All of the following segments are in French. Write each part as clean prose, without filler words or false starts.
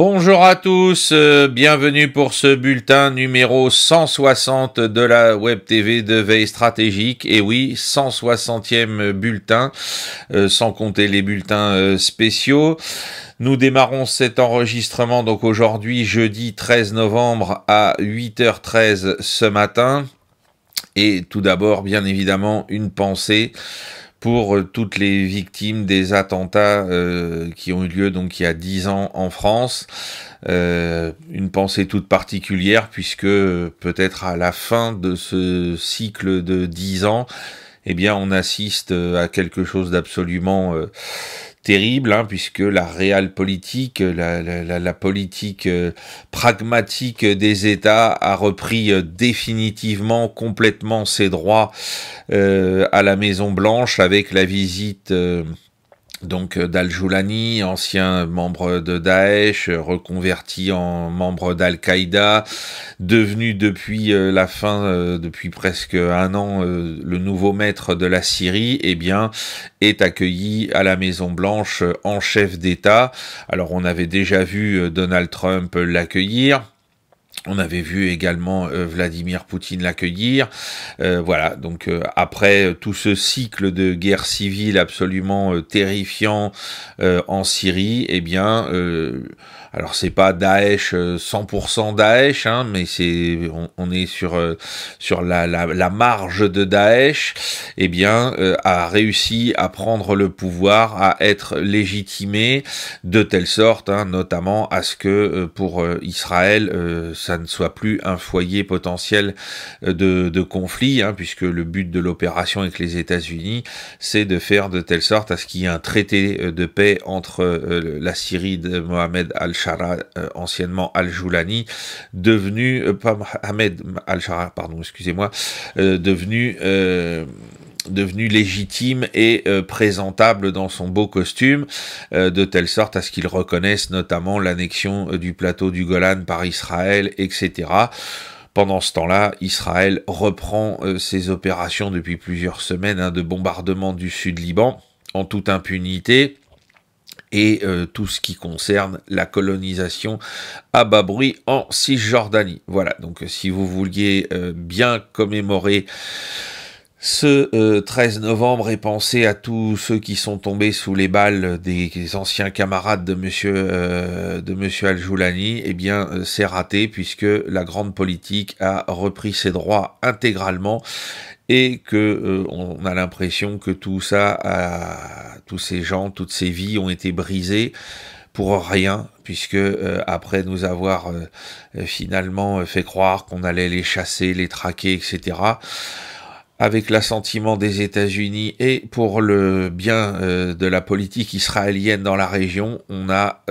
Bonjour à tous, bienvenue pour ce bulletin numéro 160 de la Web TV de Veille Stratégique. Et oui, 160e bulletin, sans compter les bulletins spéciaux. Nous démarrons cet enregistrement donc aujourd'hui, jeudi 13 novembre à 8h13 ce matin. Et tout d'abord, bien évidemment, une pensée pour toutes les victimes des attentats qui ont eu lieu donc il y a 10 ans en France. Une pensée toute particulière puisque peut-être à la fin de ce cycle de 10 ans, eh bien on assiste à quelque chose d'absolument terrible, hein, puisque la réelle politique, la politique pragmatique des États a repris définitivement, complètement ses droits à la Maison Blanche avec la visite donc d'Al-Joulani, ancien membre de Daesh, reconverti en membre d'Al-Qaïda, devenu depuis la fin, depuis presque un an, le nouveau maître de la Syrie, eh bien, est accueilli à la Maison Blanche en chef d'État. Alors on avait déjà vu Donald Trump l'accueillir. On avait vu également Vladimir Poutine l'accueillir. Voilà, donc après tout ce cycle de guerre civile absolument terrifiant en Syrie, eh bien, alors c'est pas Daesh 100% Daesh, hein, mais on est sur la marge de Daesh. Eh bien, a réussi à prendre le pouvoir, à être légitimé de telle sorte, hein, notamment à ce que pour Israël ça ne soit plus un foyer potentiel de conflit, hein, puisque le but de l'opération avec les États-Unis, c'est de faire de telle sorte à ce qu'il y ait un traité de paix entre la Syrie de Mohamed al-Shara, anciennement al-Joulani, devenu, pas Mohamed al-Shara, pardon, excusez-moi, devenu légitime et présentable dans son beau costume, de telle sorte à ce qu'il reconnaisse notamment l'annexion du plateau du Golan par Israël, etc. Pendant ce temps-là, Israël reprend ses opérations depuis plusieurs semaines, hein, de bombardement du Sud-Liban en toute impunité, et tout ce qui concerne la colonisation à bas bruit en Cisjordanie. Voilà, donc si vous vouliez bien commémorer ce 13 novembre et penser à tous ceux qui sont tombés sous les balles des anciens camarades de monsieur Al-Joulani, eh bien c'est raté puisque la grande politique a repris ses droits intégralement et que on a l'impression que tout ça, tous ces gens, toutes ces vies ont été brisées pour rien, puisque après nous avoir finalement fait croire qu'on allait les chasser, les traquer, etc., avec l'assentiment des États-Unis et pour le bien de la politique israélienne dans la région, on a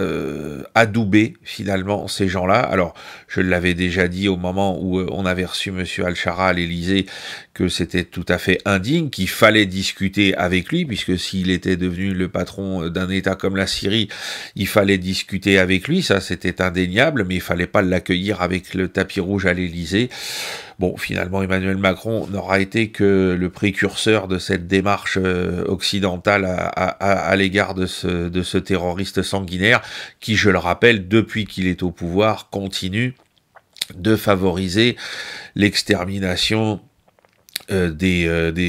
adoubé finalement ces gens-là. Alors, je l'avais déjà dit au moment où on avait reçu monsieur Al-Shara à l'Élysée, que c'était tout à fait indigne, qu'il fallait discuter avec lui, puisque s'il était devenu le patron d'un État comme la Syrie, il fallait discuter avec lui, ça c'était indéniable, mais il fallait pas l'accueillir avec le tapis rouge à l'Élysée. Bon, finalement, Emmanuel Macron n'aura été que le précurseur de cette démarche occidentale à l'égard de ce terroriste sanguinaire qui, je le rappelle, depuis qu'il est au pouvoir, continue de favoriser l'extermination des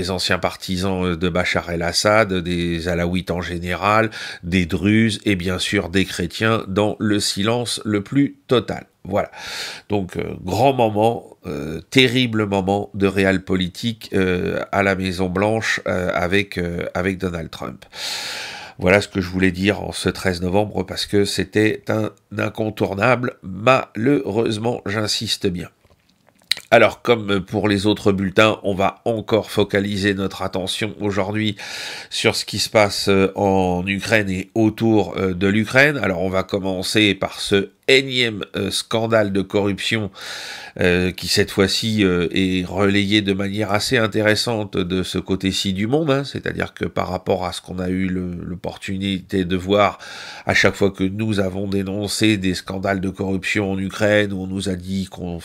anciens partisans de Bachar el-Assad, des Alaouites en général, des Druzes et bien sûr des chrétiens dans le silence le plus total. Voilà, donc grand moment, terrible moment de réel politique à la Maison Blanche avec Donald Trump. Voilà ce que je voulais dire en ce 13 novembre parce que c'était un incontournable, malheureusement, j'insiste bien. Alors, comme pour les autres bulletins, on va encore focaliser notre attention aujourd'hui sur ce qui se passe en Ukraine et autour de l'Ukraine. Alors, on va commencer par ce énième scandale de corruption qui cette fois-ci est relayé de manière assez intéressante de ce côté-ci du monde, hein, c'est-à-dire que par rapport à ce qu'on a eu l'opportunité de voir à chaque fois que nous avons dénoncé des scandales de corruption en Ukraine, où on nous a dit qu'on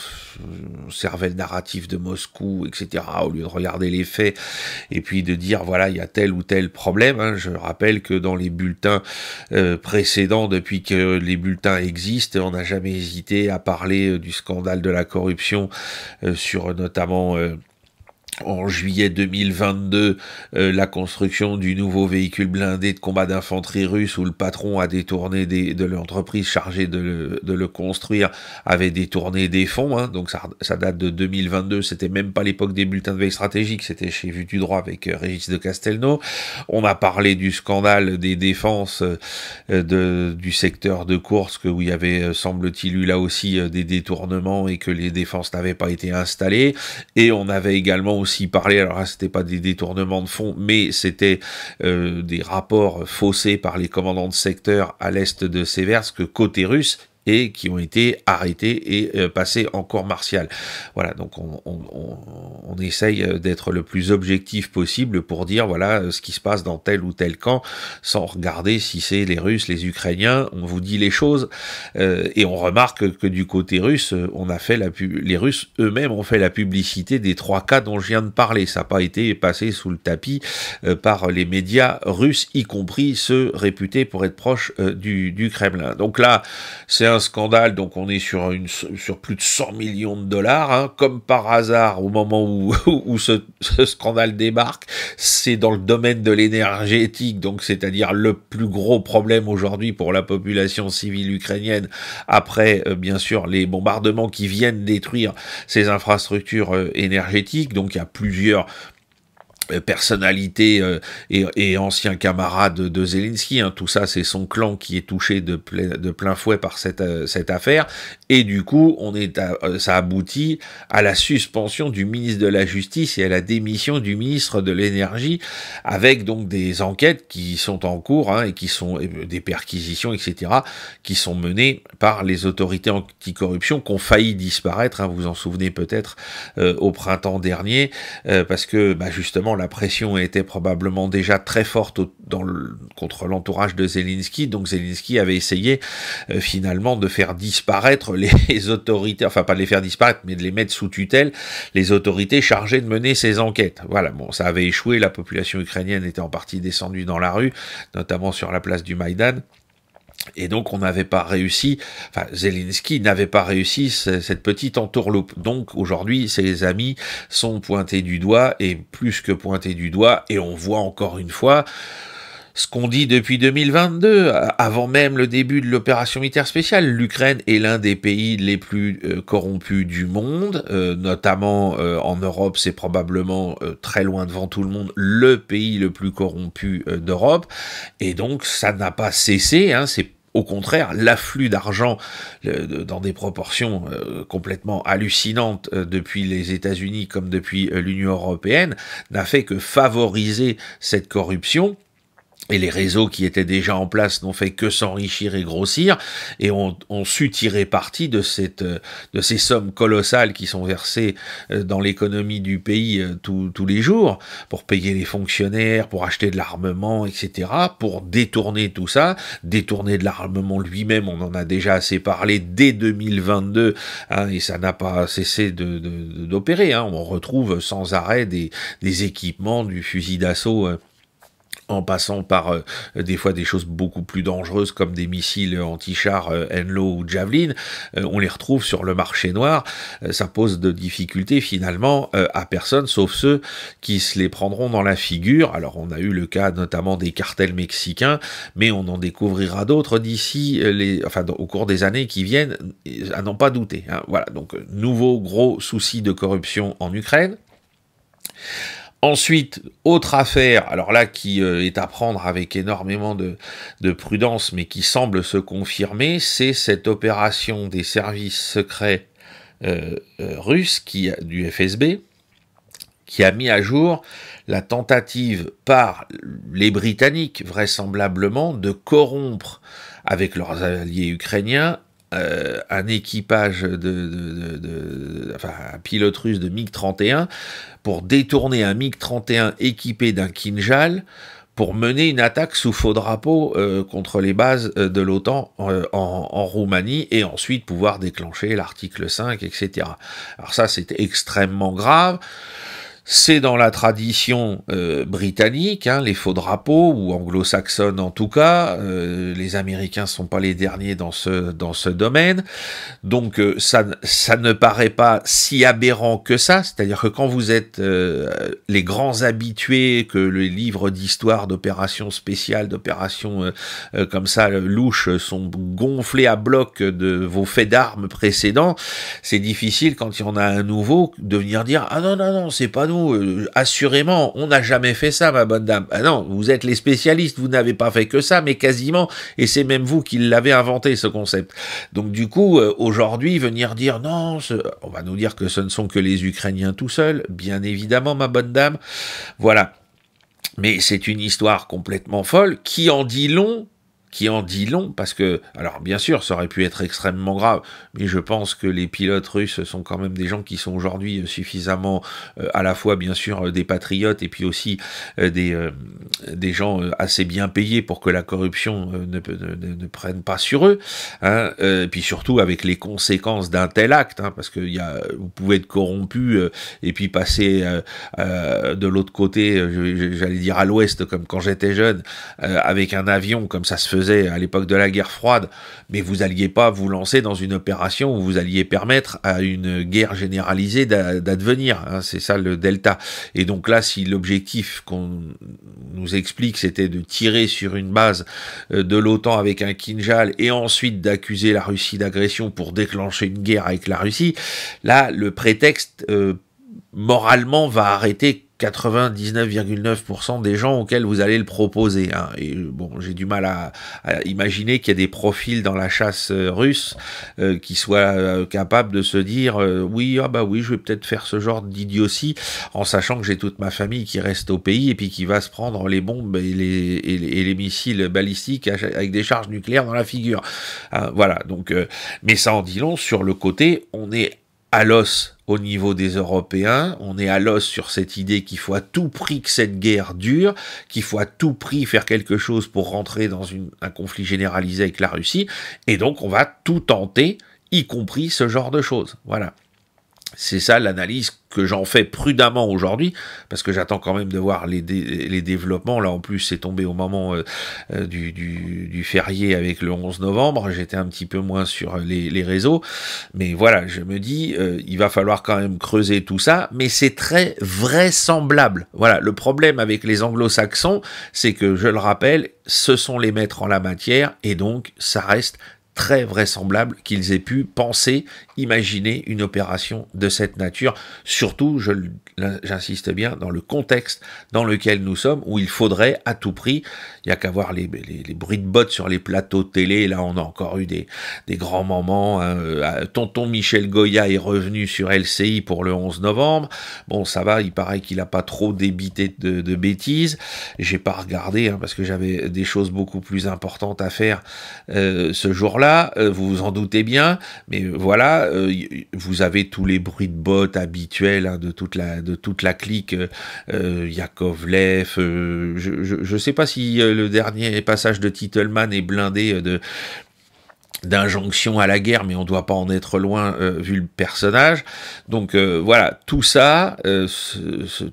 servait le narratif de Moscou, etc., au lieu de regarder les faits, et puis de dire, voilà, il y a tel ou tel problème, hein. Je rappelle que dans les bulletins précédents, depuis que les bulletins existent, on n'a jamais hésité à parler du scandale de la corruption sur notamment en juillet 2022, la construction du nouveau véhicule blindé de combat d'infanterie russe où le patron a détourné de l'entreprise chargée de le construire, avait détourné des fonds, hein, donc ça date de 2022, c'était même pas l'époque des bulletins de veille stratégique, c'était chez Vue du Droit avec Régis de Castelnau. On a parlé du scandale des défenses du secteur de Koursk où il y avait, semble-t-il, eu là aussi des détournements et que les défenses n'avaient pas été installées, et on avait également aussi parlé, alors là c'était pas des détournements de fonds, mais c'était des rapports faussés par les commandants de secteur à l'est de Seversk côté russe, et qui ont été arrêtés et passés en cour martiale. Voilà, donc on essaye d'être le plus objectif possible pour dire, voilà, ce qui se passe dans tel ou tel camp, sans regarder si c'est les Russes, les Ukrainiens, on vous dit les choses, et on remarque que du côté russe, on a fait les Russes eux-mêmes ont fait la publicité des 3 cas dont je viens de parler, ça n'a pas été passé sous le tapis par les médias russes, y compris ceux réputés pour être proches du Kremlin. Donc là, c'est un scandale, donc on est sur plus de 100 millions de dollars, hein, comme par hasard, au moment où ce scandale débarque, c'est dans le domaine de l'énergétique, donc c'est-à-dire le plus gros problème aujourd'hui pour la population civile ukrainienne, après bien sûr les bombardements qui viennent détruire ces infrastructures énergétiques. Donc il y a plusieurs personnalité et ancien camarade de Zelensky, hein. Tout ça c'est son clan qui est touché de plein fouet par cette affaire, et du coup ça aboutit à la suspension du ministre de la Justice et à la démission du ministre de l'Énergie, avec donc des enquêtes qui sont en cours, hein, et qui sont des perquisitions, etc., qui sont menées par les autorités anticorruption qui ont failli disparaître, hein, vous vous en souvenez peut-être, au printemps dernier, parce que justement la pression était probablement déjà très forte contre l'entourage de Zelensky, donc Zelensky avait essayé finalement de faire disparaître les autorités, enfin pas de les faire disparaître, mais de les mettre sous tutelle, les autorités chargées de mener ces enquêtes. Voilà, bon, ça avait échoué, la population ukrainienne était en partie descendue dans la rue, notamment sur la place du Maïdan. Et donc on n'avait pas réussi, enfin Zelensky n'avait pas réussi cette petite entourloupe. Donc aujourd'hui ses amis sont pointés du doigt, et plus que pointés du doigt, et on voit encore une fois ce qu'on dit depuis 2022, avant même le début de l'opération militaire spéciale. L'Ukraine est l'un des pays les plus corrompus du monde, notamment en Europe, c'est probablement très loin devant tout le monde le pays le plus corrompu d'Europe, et donc ça n'a pas cessé, hein, c'est au contraire, l'afflux d'argent dans des proportions complètement hallucinantes depuis les États-Unis comme depuis l'Union européenne n'a fait que favoriser cette corruption. Et les réseaux qui étaient déjà en place n'ont fait que s'enrichir et grossir, et ont su tirer parti de ces sommes colossales qui sont versées dans l'économie du pays tous les jours, pour payer les fonctionnaires, pour acheter de l'armement, etc., pour détourner tout ça, détourner de l'armement lui-même, on en a déjà assez parlé dès 2022, hein, et ça n'a pas cessé d'opérer, hein. On retrouve sans arrêt des équipements, du fusil d'assaut, en passant par des fois des choses beaucoup plus dangereuses comme des missiles anti-chars Henlo ou Javelin, on les retrouve sur le marché noir. Ça pose de difficultés finalement à personne, sauf ceux qui se les prendront dans la figure. Alors on a eu le cas notamment des cartels mexicains, mais on en découvrira d'autres d'ici au cours des années qui viennent, à n'en pas douter, hein. Voilà, donc nouveau gros souci de corruption en Ukraine. Ensuite, autre affaire, alors là qui est à prendre avec énormément de prudence, mais qui semble se confirmer, c'est cette opération des services secrets russes du FSB, qui a mis à jour la tentative par les Britanniques, vraisemblablement, de corrompre avec leurs alliés ukrainiens un équipage enfin un pilote russe de MiG-31 pour détourner un MiG-31 équipé d'un Kinjal pour mener une attaque sous faux drapeau contre les bases de l'OTAN en Roumanie et ensuite pouvoir déclencher l'article 5, etc. Alors ça, c'était extrêmement grave. C'est dans la tradition britannique, hein, les faux drapeaux, ou anglo-saxonne en tout cas. Les Américains sont pas les derniers dans ce domaine. Donc ça ne paraît pas si aberrant que ça. C'est-à-dire que quand vous êtes les grands habitués, que les livres d'histoire d'opérations spéciales, d'opérations comme ça, louches, sont gonflés à bloc de vos faits d'armes précédents, c'est difficile quand il y en a un nouveau de venir dire « Ah non, non, non, c'est pas nous. Assurément, on n'a jamais fait ça, ma bonne dame. » Ah non, vous êtes les spécialistes, vous n'avez pas fait que ça, mais quasiment, et c'est même vous qui l'avez inventé, ce concept. Donc du coup, aujourd'hui, venir dire non, on va nous dire que ce ne sont que les Ukrainiens tout seuls, bien évidemment, ma bonne dame. Voilà. Mais c'est une histoire complètement folle, qui en dit long, parce que, alors bien sûr, ça aurait pu être extrêmement grave, mais je pense que les pilotes russes sont quand même des gens qui sont aujourd'hui suffisamment, à la fois bien sûr des patriotes et puis aussi des gens assez bien payés pour que la corruption ne prenne pas sur eux, hein, et puis surtout avec les conséquences d'un tel acte, hein, parce que vous pouvez être corrompu et puis passer de l'autre côté, j'allais dire à l'ouest, comme quand j'étais jeune, avec un avion, comme ça se faisait à l'époque de la guerre froide, mais vous alliez pas vous lancer dans une opération où vous alliez permettre à une guerre généralisée d'advenir, hein, c'est ça le delta. Et donc là, si l'objectif qu'on nous explique, c'était de tirer sur une base de l'OTAN avec un Kinjal et ensuite d'accuser la Russie d'agression pour déclencher une guerre avec la Russie, là, le prétexte moralement va arrêter 99,9% des gens auxquels vous allez le proposer, hein. Et bon, j'ai du mal à imaginer qu'il y a des profils dans la chasse russe qui soient capables de se dire oui, ah bah oui, je vais peut-être faire ce genre d'idiotie, en sachant que j'ai toute ma famille qui reste au pays et puis qui va se prendre les bombes et les missiles balistiques avec des charges nucléaires dans la figure. Voilà, donc, mais ça en dit long sur le côté, on est à l'os au niveau des Européens, on est à l'os sur cette idée qu'il faut à tout prix que cette guerre dure, qu'il faut à tout prix faire quelque chose pour rentrer dans un conflit généralisé avec la Russie, et donc on va tout tenter, y compris ce genre de choses. Voilà. C'est ça l'analyse que j'en fais prudemment aujourd'hui, parce que j'attends quand même de voir les développements. Là, en plus, c'est tombé au moment du férié avec le 11 novembre. J'étais un petit peu moins sur les réseaux. Mais voilà, je me dis, il va falloir quand même creuser tout ça, mais c'est très vraisemblable. Voilà, le problème avec les anglo-saxons, c'est que, je le rappelle, ce sont les maîtres en la matière, et donc, ça reste très vraisemblable qu'ils aient pu penser, imaginer une opération de cette nature, surtout, j'insiste bien, dans le contexte dans lequel nous sommes, où il faudrait à tout prix, il n'y a qu'à voir les bruits de bottes sur les plateaux de télé, là on a encore eu des grands moments, hein, tonton Michel Goya est revenu sur LCI pour le 11 novembre, bon ça va, il paraît qu'il n'a pas trop débité de bêtises, j'ai pas regardé, hein, parce que j'avais des choses beaucoup plus importantes à faire ce jour-là, vous vous en doutez bien, mais voilà, vous avez tous les bruits de bottes habituels, hein, de toute la clique Yakovlev, je sais pas si le dernier passage de Titelman est blindé d'injonction à la guerre, mais on doit pas en être loin vu le personnage. Donc voilà, tout ça,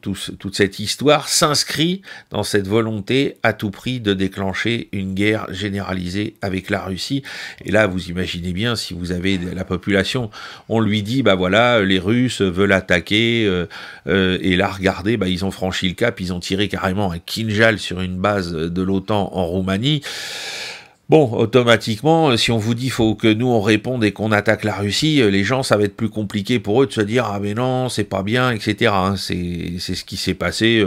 toute cette histoire s'inscrit dans cette volonté à tout prix de déclencher une guerre généralisée avec la Russie. Et là, vous imaginez bien, si vous avez la population, on lui dit, bah voilà, les Russes veulent attaquer, et là, regardez, bah ils ont franchi le cap, ils ont tiré carrément un Kinjal sur une base de l'OTAN en Roumanie. Bon, automatiquement, si on vous dit faut que nous on réponde et qu'on attaque la Russie, les gens, ça va être plus compliqué pour eux de se dire ah mais non, c'est pas bien, etc. Hein, c'est ce qui s'est passé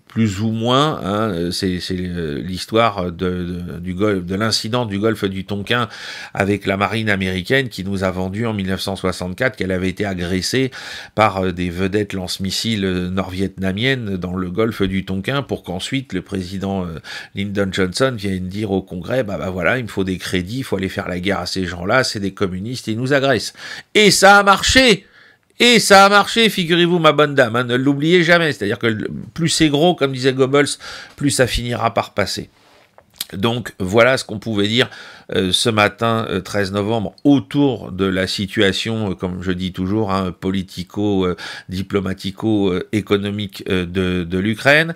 plus ou moins. Hein, c'est l'histoire de l'incident du golfe du Tonkin avec la marine américaine qui nous a vendu en 1964 qu'elle avait été agressée par des vedettes lance-missiles nord-vietnamiennes dans le golfe du Tonkin pour qu'ensuite le président Lyndon Johnson vienne dire au Congrès bah voilà. voilà, il me faut des crédits, il faut aller faire la guerre à ces gens-là, c'est des communistes, ils nous agressent. Et ça a marché! Et ça a marché, figurez-vous, ma bonne dame, hein, ne l'oubliez jamais. C'est-à-dire que plus c'est gros, comme disait Goebbels, plus ça finira par passer. Donc voilà ce qu'on pouvait dire ce matin 13 novembre autour de la situation, comme je dis toujours, hein, politico-diplomatico-économique de l'Ukraine.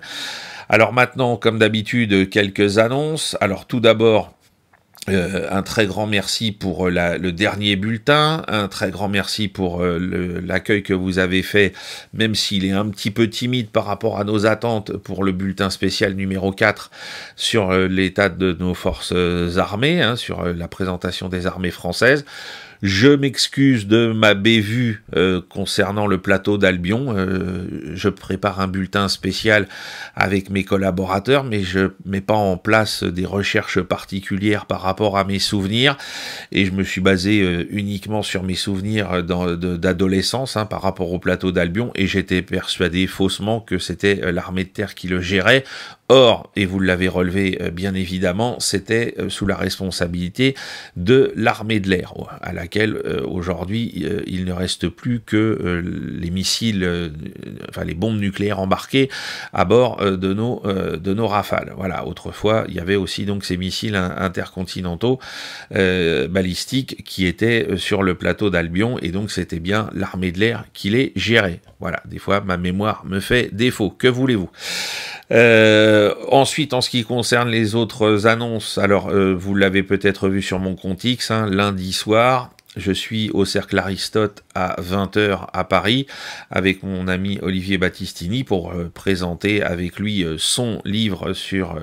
Alors maintenant, comme d'habitude, quelques annonces. Alors tout d'abord, un très grand merci pour le dernier bulletin, un très grand merci pour l'accueil que vous avez fait, même s'il est un petit peu timide par rapport à nos attentes pour le bulletin spécial numéro 4 sur l'état de nos forces armées, hein, sur la présentation des armées françaises. Je m'excuse de ma bévue concernant le plateau d'Albion. Je prépare un bulletin spécial avec mes collaborateurs, mais je mets pas en place des recherches particulières par rapport à mes souvenirs. Et je me suis basé uniquement sur mes souvenirs d'adolescence par rapport au plateau d'Albion. Et j'étais persuadé faussement que c'était l'armée de terre qui le gérait. Or, et vous l'avez relevé bien évidemment, c'était sous la responsabilité de l'armée de l'air, à laquelle aujourd'hui il ne reste plus que les missiles, enfin les bombes nucléaires embarquées à bord de nos Rafales. Voilà, autrefois il y avait aussi donc ces missiles intercontinentaux balistiques qui étaient sur le plateau d'Albion, et donc c'était bien l'armée de l'air qui les gérait. Voilà, des fois ma mémoire me fait défaut, que voulez-vous. Ensuite, en ce qui concerne les autres annonces, alors vous l'avez peut-être vu sur mon compte X, hein, lundi soir, je suis au Cercle Aristote à 20h à Paris avec mon ami Olivier Battistini pour présenter avec lui son livre sur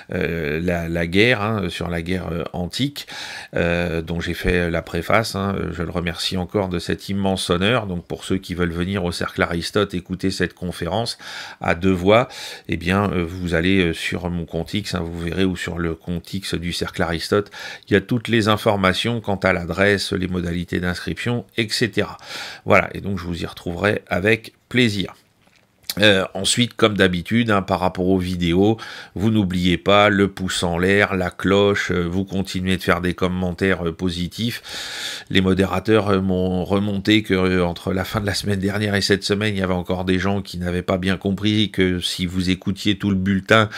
la guerre, hein, sur la guerre antique, dont j'ai fait la préface. Hein. Je le remercie encore de cet immense honneur. Donc pour ceux qui veulent venir au Cercle Aristote écouter cette conférence à deux voix, eh bien vous allez sur mon compte X, hein, vous verrez, ou sur le compte X du Cercle Aristote, il y a toutes les informations quant à l'adresse, les modalités d'inscription, etc. Voilà, et donc je vous y retrouverai avec plaisir. Ensuite, comme d'habitude, hein, par rapport aux vidéos, vous n'oubliez pas le pouce en l'air, la cloche, vous continuez de faire des commentaires positifs. Les modérateurs m'ont remonté que entre la fin de la semaine dernière et cette semaine, il y avait encore des gens qui n'avaient pas bien compris que si vous écoutiez tout le bulletin,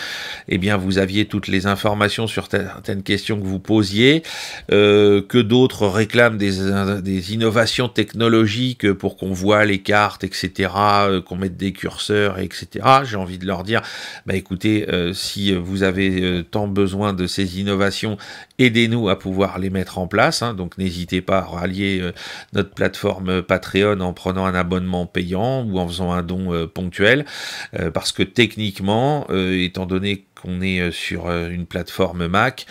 eh bien vous aviez toutes les informations sur certaines questions que vous posiez, que d'autres réclament des innovations technologiques pour qu'on voit les cartes, etc., qu'on mette des curseurs, etc. J'ai envie de leur dire, bah écoutez, si vous avez tant besoin de ces innovations, aidez-nous à pouvoir les mettre en place, hein, donc n'hésitez pas à rallier notre plateforme Patreon en prenant un abonnement payant ou en faisant un don ponctuel, parce que techniquement, étant donné qu'on est sur une plateforme Mac,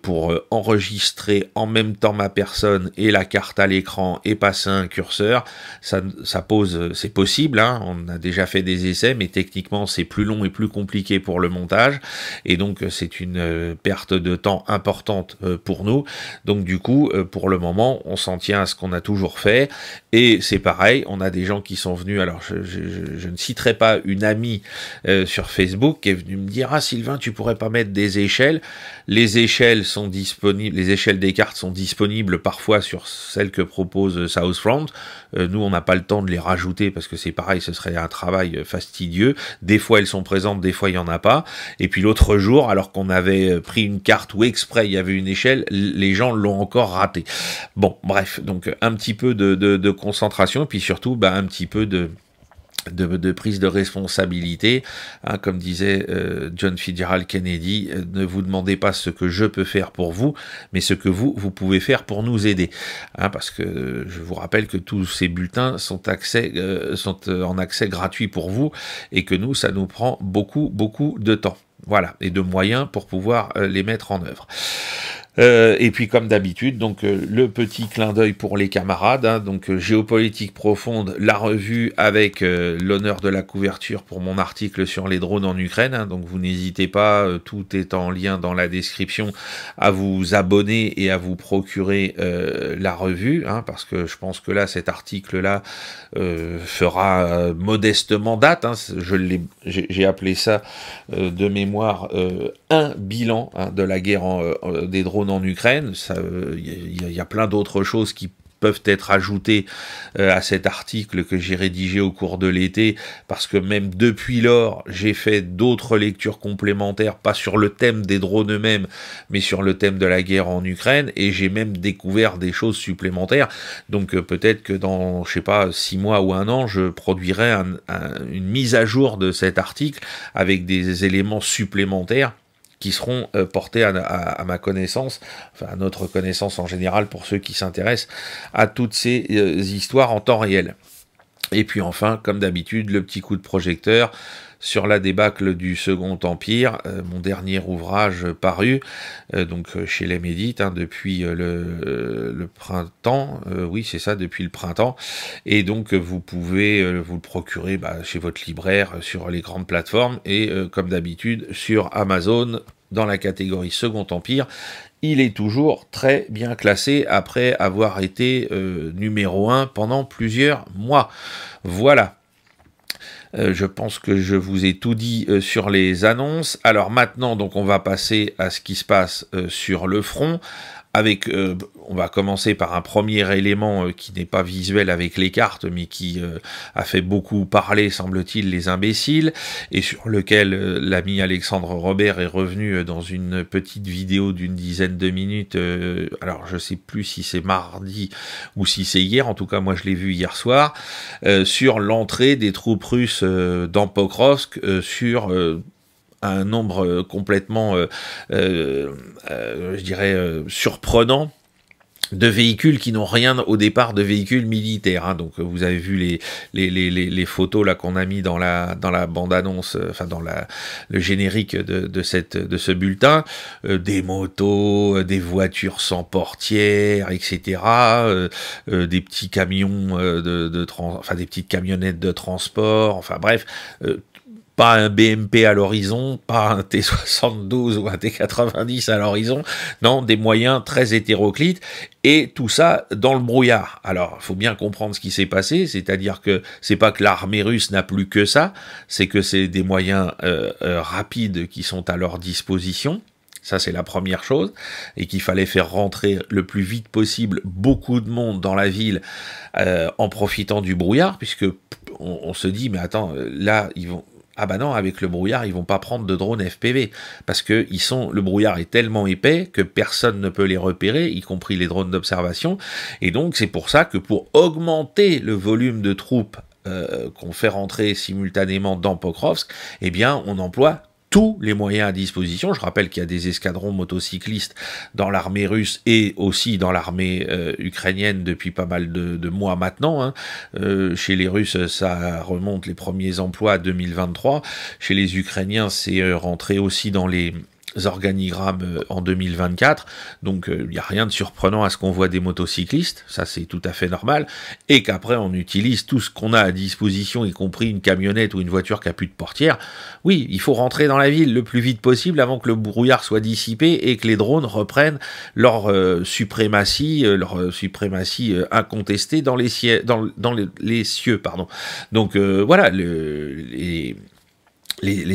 pour enregistrer en même temps ma personne et la carte à l'écran et passer un curseur, ça pose, c'est possible, hein, on a déjà fait des essais, mais techniquement c'est plus long et plus compliqué pour le montage, et donc c'est une perte de temps importante pour nous. Donc du coup, pour le moment, on s'en tient à ce qu'on a toujours fait, et c'est pareil, on a des gens qui sont venus, alors je ne citerai pas une amie sur Facebook qui est venue me dire, ah Sylvain, tu pourrais pas mettre des échelles. Les échelles sont disponibles, les échelles des cartes sont disponibles parfois sur celles que propose Southfront. Nous, on n'a pas le temps de les rajouter parce que c'est pareil, ce serait un travail fastidieux. Des fois, elles sont présentes, des fois, il n'y en a pas. Et puis l'autre jour, alors qu'on avait pris une carte où exprès il y avait une échelle, les gens l'ont encore raté. Bon, bref, donc un petit peu de concentration, et puis surtout, bah, un petit peu de prise de responsabilité, hein, comme disait John Fitzgerald Kennedy, ne vous demandez pas ce que je peux faire pour vous, mais ce que vous pouvez faire pour nous aider, hein, parce que je vous rappelle que tous ces bulletins sont en accès gratuit pour vous, et que nous, ça nous prend beaucoup de temps, voilà, et de moyens pour pouvoir les mettre en œuvre. Et puis comme d'habitude, donc le petit clin d'œil pour les camarades, hein, donc Géopolitique profonde, la revue avec l'honneur de la couverture pour mon article sur les drones en Ukraine, hein, donc vous n'hésitez pas, tout est en lien dans la description, à vous abonner et à vous procurer la revue, hein, parce que je pense que là, cet article-là fera modestement date, hein, j'ai appelé ça de mémoire un bilan, hein, de la guerre des drones en Ukraine. Il y a plein d'autres choses qui peuvent être ajoutées à cet article que j'ai rédigé au cours de l'été, parce que même depuis lors, j'ai fait d'autres lectures complémentaires, pas sur le thème des drones eux-mêmes, mais sur le thème de la guerre en Ukraine, et j'ai même découvert des choses supplémentaires. Donc peut-être que dans, je sais pas, 6 mois ou 1 an, je produirai une mise à jour de cet article avec des éléments supplémentaires qui seront portés à ma connaissance, enfin à notre connaissance en général pour ceux qui s'intéressent à toutes ces histoires en temps réel. Et puis enfin, comme d'habitude, le petit coup de projecteur sur la débâcle du Second Empire, mon dernier ouvrage paru, donc chez Les Médites, hein, depuis le printemps, oui c'est ça, depuis le printemps, et donc vous pouvez vous le procurer chez votre libraire, sur les grandes plateformes, et comme d'habitude sur Amazon, dans la catégorie Second Empire. Il est toujours très bien classé après avoir été numéro 1 pendant plusieurs mois. Voilà. Je pense que je vous ai tout dit sur les annonces. Alors maintenant, donc, on va passer à ce qui se passe sur le front. On va commencer par un premier élément qui n'est pas visuel avec les cartes, mais qui a fait beaucoup parler, semble-t-il, les imbéciles, et sur lequel l'ami Alexandre Robert est revenu dans une petite vidéo d'une dizaine de minutes. Alors je sais plus si c'est mardi ou si c'est hier, en tout cas moi je l'ai vu hier soir, sur l'entrée des troupes russes dans Pokrovsk, sur un nombre complètement, je dirais, surprenant de véhicules qui n'ont rien au départ de véhicules militaires, hein. Donc vous avez vu les photos là qu'on a mis dans la bande-annonce, enfin dans le générique de ce bulletin, des motos, des voitures sans portière, etc., des petits camions enfin des petites camionnettes de transport, enfin bref, pas un BMP à l'horizon, pas un T72 ou un T90 à l'horizon, non, des moyens très hétéroclites, et tout ça dans le brouillard. Alors, il faut bien comprendre ce qui s'est passé, c'est-à-dire que c'est pas que l'armée russe n'a plus que ça, c'est que c'est des moyens rapides qui sont à leur disposition. Ça, c'est la première chose, et qu'il fallait faire rentrer le plus vite possible beaucoup de monde dans la ville en profitant du brouillard, puisque on se dit, mais attends, là, ils vont... Ah bah non, avec le brouillard, ils vont pas prendre de drones FPV, parce que le brouillard est tellement épais que personne ne peut les repérer, y compris les drones d'observation, et donc c'est pour ça que pour augmenter le volume de troupes qu'on fait rentrer simultanément dans Pokrovsk, eh bien on emploie tous les moyens à disposition. Je rappelle qu'il y a des escadrons motocyclistes dans l'armée russe et aussi dans l'armée ukrainienne depuis pas mal de mois maintenant, hein. Chez les Russes, ça remonte les premiers emplois à 2023. Chez les Ukrainiens, c'est rentré aussi dans les organigrammes en 2024, donc il n'y a rien de surprenant à ce qu'on voit des motocyclistes, ça c'est tout à fait normal, et qu'après on utilise tout ce qu'on a à disposition, y compris une camionnette ou une voiture qui n'a plus de portière. Oui, il faut rentrer dans la ville le plus vite possible avant que le brouillard soit dissipé et que les drones reprennent leur suprématie incontestée dans les cieux, pardon. Donc voilà, les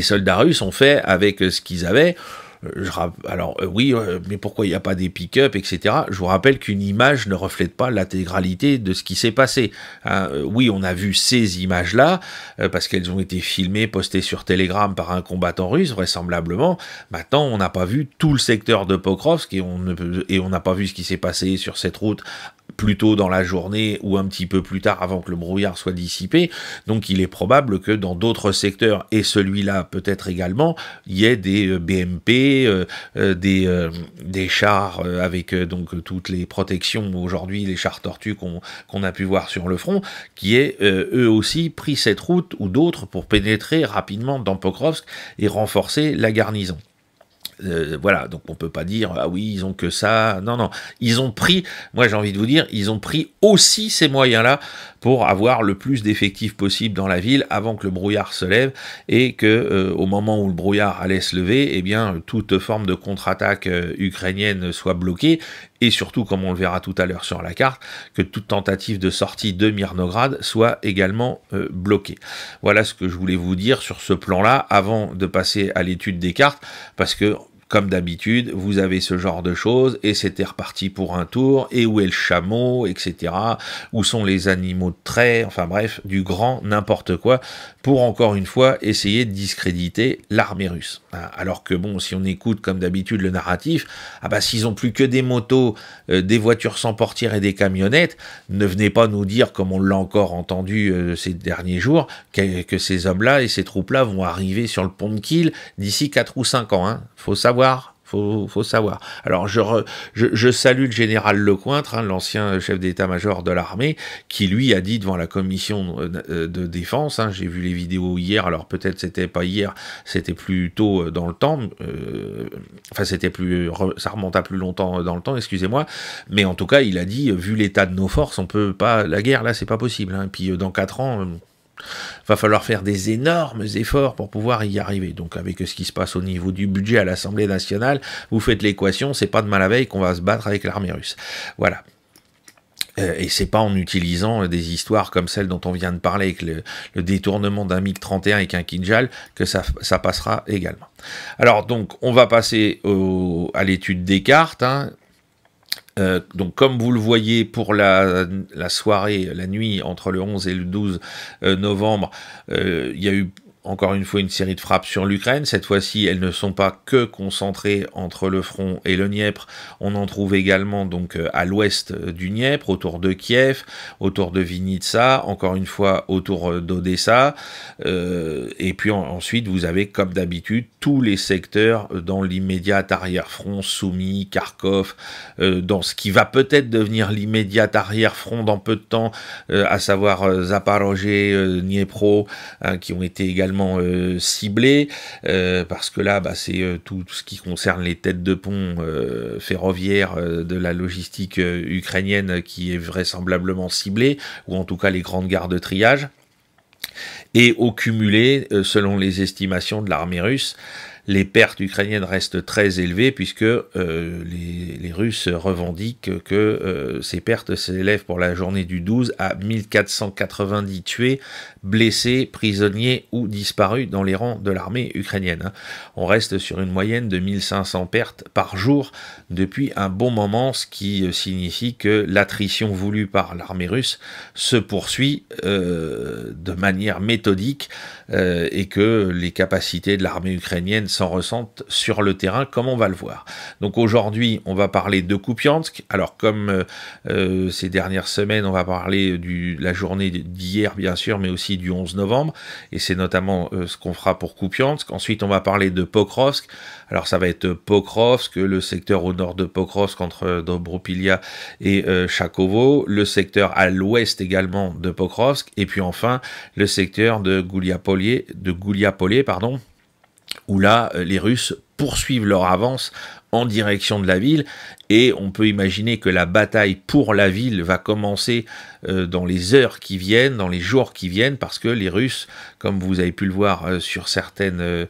soldats russes ont fait avec ce qu'ils avaient. Oui, mais pourquoi il n'y a pas des pick-up, etc. Je vous rappelle qu'une image ne reflète pas l'intégralité de ce qui s'est passé, hein. Oui, on a vu ces images-là, parce qu'elles ont été filmées, postées sur Telegram par un combattant russe, vraisemblablement. Maintenant, on n'a pas vu tout le secteur de Pokrovsk, et on n'a pas vu ce qui s'est passé sur cette route plus tôt dans la journée ou un petit peu plus tard avant que le brouillard soit dissipé. Donc il est probable que dans d'autres secteurs, et celui-là peut-être également, il y ait des BMP, des chars avec donc toutes les protections aujourd'hui, les chars tortues qu'on a pu voir sur le front, qui aient eux aussi pris cette route ou d'autres pour pénétrer rapidement dans Pokrovsk et renforcer la garnison. Voilà, donc on peut pas dire ah oui ils ont que ça, non non, ils ont pris, moi j'ai envie de vous dire, ils ont pris aussi ces moyens-là pour avoir le plus d'effectifs possible dans la ville avant que le brouillard se lève et que au moment où le brouillard allait se lever, eh bien toute forme de contre-attaque ukrainienne soit bloquée et surtout, comme on le verra tout à l'heure sur la carte, que toute tentative de sortie de Myrnograd soit également bloquée. Voilà ce que je voulais vous dire sur ce plan-là avant de passer à l'étude des cartes, parce que comme d'habitude, vous avez ce genre de choses, et c'était reparti pour un tour, et où est le chameau, etc. Où sont les animaux de trait, enfin bref, du grand n'importe quoi, pour encore une fois essayer de discréditer l'armée russe. Alors que bon, si on écoute comme d'habitude le narratif, ah bah s'ils ont plus que des motos, des voitures sans portière et des camionnettes, ne venez pas nous dire, comme on l'a encore entendu ces derniers jours, que ces hommes-là et ces troupes-là vont arriver sur le pont de Kiel d'ici 4 ou 5 ans, hein. Faut savoir. Faut savoir. Alors, je salue le général Lecointre, hein, l'ancien chef d'état-major de l'armée, qui lui a dit devant la commission de défense, hein, j'ai vu les vidéos hier, alors peut-être c'était pas hier, c'était plus tôt dans le temps, enfin ça remonte à plus longtemps dans le temps, excusez-moi, mais en tout cas, il a dit, vu l'état de nos forces, on peut pas, la guerre là, c'est pas possible, hein, puis dans 4 ans... va falloir faire des énormes efforts pour pouvoir y arriver. Donc avec ce qui se passe au niveau du budget à l'Assemblée nationale, vous faites l'équation, c'est pas demain la veille qu'on va se battre avec l'armée russe. Voilà. Et c'est pas en utilisant des histoires comme celle dont on vient de parler, avec le détournement d'un MiG-31 avec un Kinjal, que ça passera également. Alors donc, on va passer à l'étude des cartes, hein. Donc comme vous le voyez pour la soirée, la nuit entre le 11 et le 12 novembre, il y a eu encore une fois une série de frappes sur l'Ukraine. Cette fois-ci, elles ne sont pas que concentrées entre le front et le Dniepr. On en trouve également donc à l'ouest du Dniepr, autour de Kiev, autour de Vinitsa, encore une fois autour d'Odessa. Et puis ensuite, vous avez comme d'habitude tous les secteurs dans l'immédiat arrière-front, Soumy, Kharkov, dans ce qui va peut-être devenir l'immédiat arrière-front dans peu de temps, à savoir Zaporozhye, Dniepro, hein, qui ont été également ciblés, parce que là, bah, c'est tout ce qui concerne les têtes de pont ferroviaires de la logistique ukrainienne qui est vraisemblablement ciblée, ou en tout cas les grandes gares de triage. Et au cumulé, selon les estimations de l'armée russe, les pertes ukrainiennes restent très élevées puisque les Russes revendiquent que ces pertes s'élèvent pour la journée du 12 à 1490 tués, blessés, prisonniers ou disparus dans les rangs de l'armée ukrainienne, hein. On reste sur une moyenne de 1500 pertes par jour depuis un bon moment, ce qui signifie que l'attrition voulue par l'armée russe se poursuit de manière méthodique et que les capacités de l'armée ukrainienne s'en ressentent sur le terrain, comme on va le voir. Donc aujourd'hui, on va parler de Kupiansk. Alors comme ces dernières semaines, on va parler de la journée d'hier, bien sûr, mais aussi du 11 novembre, et c'est notamment ce qu'on fera pour Kupiansk. Ensuite, on va parler de Pokrovsk. Alors ça va être Pokrovsk, le secteur au nord de Pokrovsk, entre Dobropilia et Chakovo, le secteur à l'ouest également de Pokrovsk, et puis enfin, le secteur de Gouliapolye, pardon, où là, les Russes poursuivent leur avance en direction de la ville, et on peut imaginer que la bataille pour la ville va commencer dans les heures qui viennent, dans les jours qui viennent, parce que les Russes, comme vous avez pu le voir sur certaines,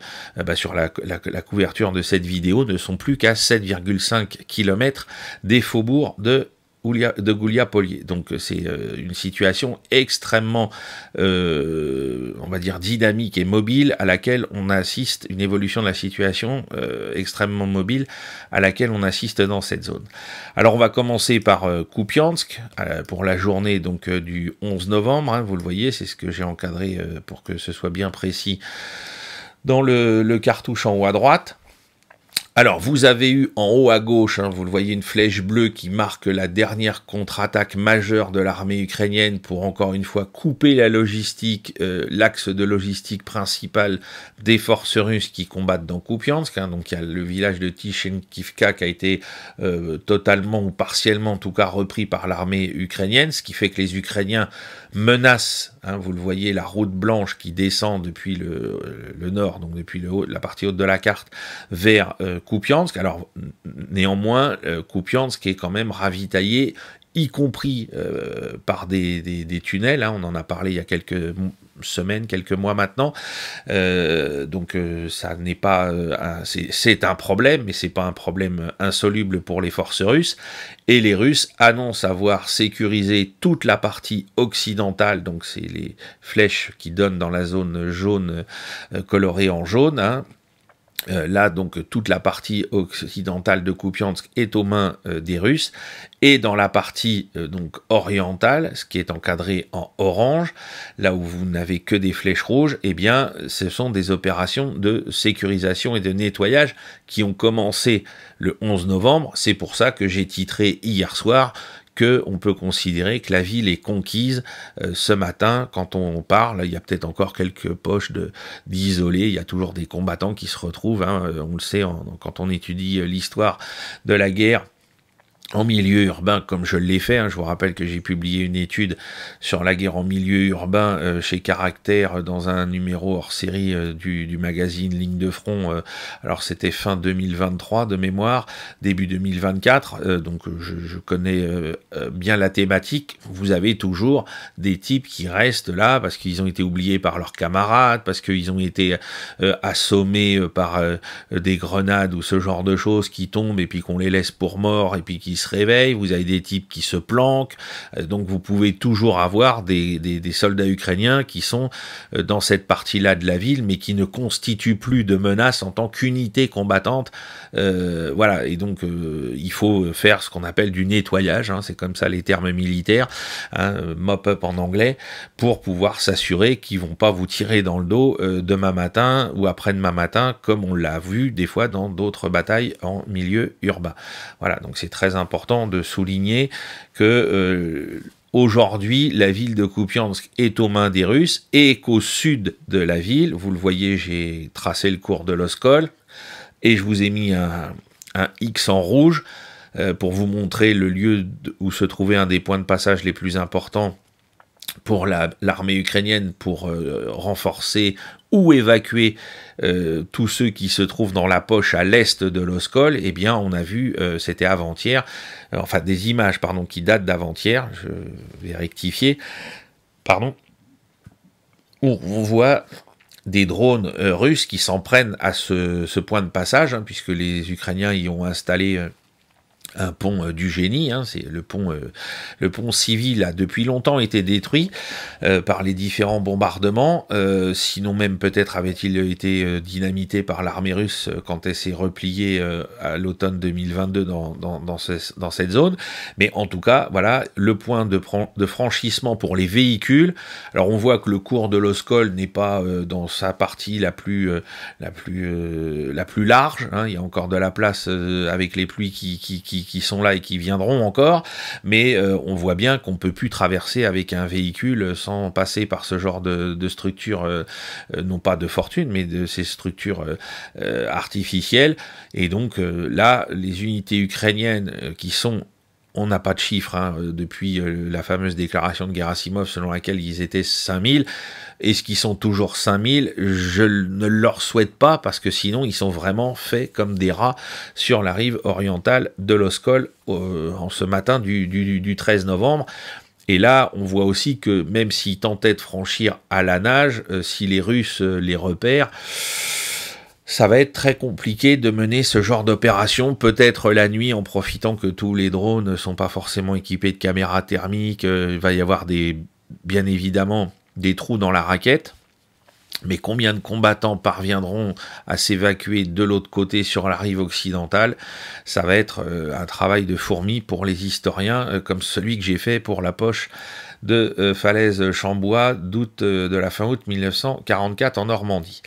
sur la couverture de cette vidéo, ne sont plus qu'à 7,5 km des faubourgs de Gouliapolye. Donc c'est une situation extrêmement, on va dire, dynamique et mobile, à laquelle on assiste, une évolution de la situation extrêmement mobile, à laquelle on assiste dans cette zone. Alors on va commencer par Kupiansk, pour la journée donc du 11 novembre, hein, vous le voyez, c'est ce que j'ai encadré pour que ce soit bien précis dans le cartouche en haut à droite. Alors, vous avez eu en haut à gauche, hein, vous le voyez, une flèche bleue qui marque la dernière contre-attaque majeure de l'armée ukrainienne pour, encore une fois, couper la logistique, l'axe de logistique principal des forces russes qui combattent dans Kupiansk. Hein, donc, il y a le village de Tishenkivka qui a été totalement ou partiellement, en tout cas, repris par l'armée ukrainienne, ce qui fait que les Ukrainiens menacent, hein, vous le voyez, la route blanche qui descend depuis le nord, donc depuis la partie haute de la carte, vers Kupiansk. Alors néanmoins, Kupiansk est quand même ravitaillé, y compris par des tunnels, hein, on en a parlé il y a quelques semaines, quelques mois maintenant, donc ça n'est pas, c'est un problème, mais c'est pas un problème insoluble pour les forces russes, et les Russes annoncent avoir sécurisé toute la partie occidentale, donc c'est les flèches qui donnent dans la zone jaune, colorée en jaune, hein. Là, donc, toute la partie occidentale de Kupiansk est aux mains des Russes, et dans la partie donc orientale, ce qui est encadré en orange, là où vous n'avez que des flèches rouges, eh bien, ce sont des opérations de sécurisation et de nettoyage qui ont commencé le 11 novembre. C'est pour ça que j'ai titré hier soir qu'on peut considérer que la ville est conquise ce matin. Quand on parle, il y a peut-être encore quelques poches d'isolés, il y a toujours des combattants qui se retrouvent, hein, on le sait quand on étudie l'histoire de la guerre en milieu urbain, comme je l'ai fait, hein. Je vous rappelle que j'ai publié une étude sur la guerre en milieu urbain chez Caractère dans un numéro hors série du magazine Ligne de Front. Alors c'était fin 2023 de mémoire, début 2024, donc je connais bien la thématique. Vous avez toujours des types qui restent là parce qu'ils ont été oubliés par leurs camarades, parce qu'ils ont été assommés par des grenades ou ce genre de choses qui tombent et puis qu'on les laisse pour morts et puis qui se réveillent. Vous avez des types qui se planquent, donc vous pouvez toujours avoir des soldats ukrainiens qui sont dans cette partie-là de la ville, mais qui ne constituent plus de menace en tant qu'unité combattante. Voilà, et donc il faut faire ce qu'on appelle du nettoyage, hein, c'est comme ça les termes militaires, hein, mop-up en anglais, pour pouvoir s'assurer qu'ils vont pas vous tirer dans le dos demain matin ou après-demain matin, comme on l'a vu des fois dans d'autres batailles en milieu urbain. Voilà, donc c'est très important de souligner que aujourd'hui, la ville de Kupiansk est aux mains des Russes et qu'au sud de la ville, vous le voyez, j'ai tracé le cours de l'Oskol et je vous ai mis un X en rouge pour vous montrer le lieu où se trouvait un des points de passage les plus importants pour l'armée ukrainienne pour renforcer ou évacuer tous ceux qui se trouvent dans la poche à l'est de l'Oskol. Eh bien, on a vu, c'était avant-hier, enfin des images, pardon, qui datent d'avant-hier, je vais rectifier, pardon, où on voit des drones russes qui s'en prennent à ce point de passage, hein, puisque les Ukrainiens y ont installé un pont du génie, hein, c'est le pont civil a depuis longtemps été détruit par les différents bombardements, sinon même peut-être avait-il été dynamité par l'armée russe quand elle s'est repliée à l'automne 2022 dans cette zone, mais en tout cas, voilà, le point de franchissement pour les véhicules. Alors on voit que le cours de l'Oskol n'est pas dans sa partie la plus large, hein, il y a encore de la place avec les pluies qui sont là et qui viendront encore, mais on voit bien qu'on peut plus traverser avec un véhicule sans passer par ce genre de structure, non pas de fortune, mais de ces structures artificielles, et donc là, les unités ukrainiennes qui sont, on n'a pas de chiffres, hein, depuis la fameuse déclaration de Gerasimov selon laquelle ils étaient 5000, est-ce qu'ils sont toujours 5000? Je ne leur souhaite pas, parce que sinon ils sont vraiment faits comme des rats sur la rive orientale de l'Oskol en ce matin du 13 novembre. Et là, on voit aussi que même s'ils tentaient de franchir à la nage, si les Russes les repèrent, ça va être très compliqué de mener ce genre d'opération, peut-être la nuit, en profitant que tous les drones ne sont pas forcément équipés de caméras thermiques. Il va y avoir bien évidemment des trous dans la raquette. Mais combien de combattants parviendront à s'évacuer de l'autre côté sur la rive occidentale? Ça va être un travail de fourmi pour les historiens, comme celui que j'ai fait pour la poche de Falaise-Chambois de la fin août 1944 en Normandie.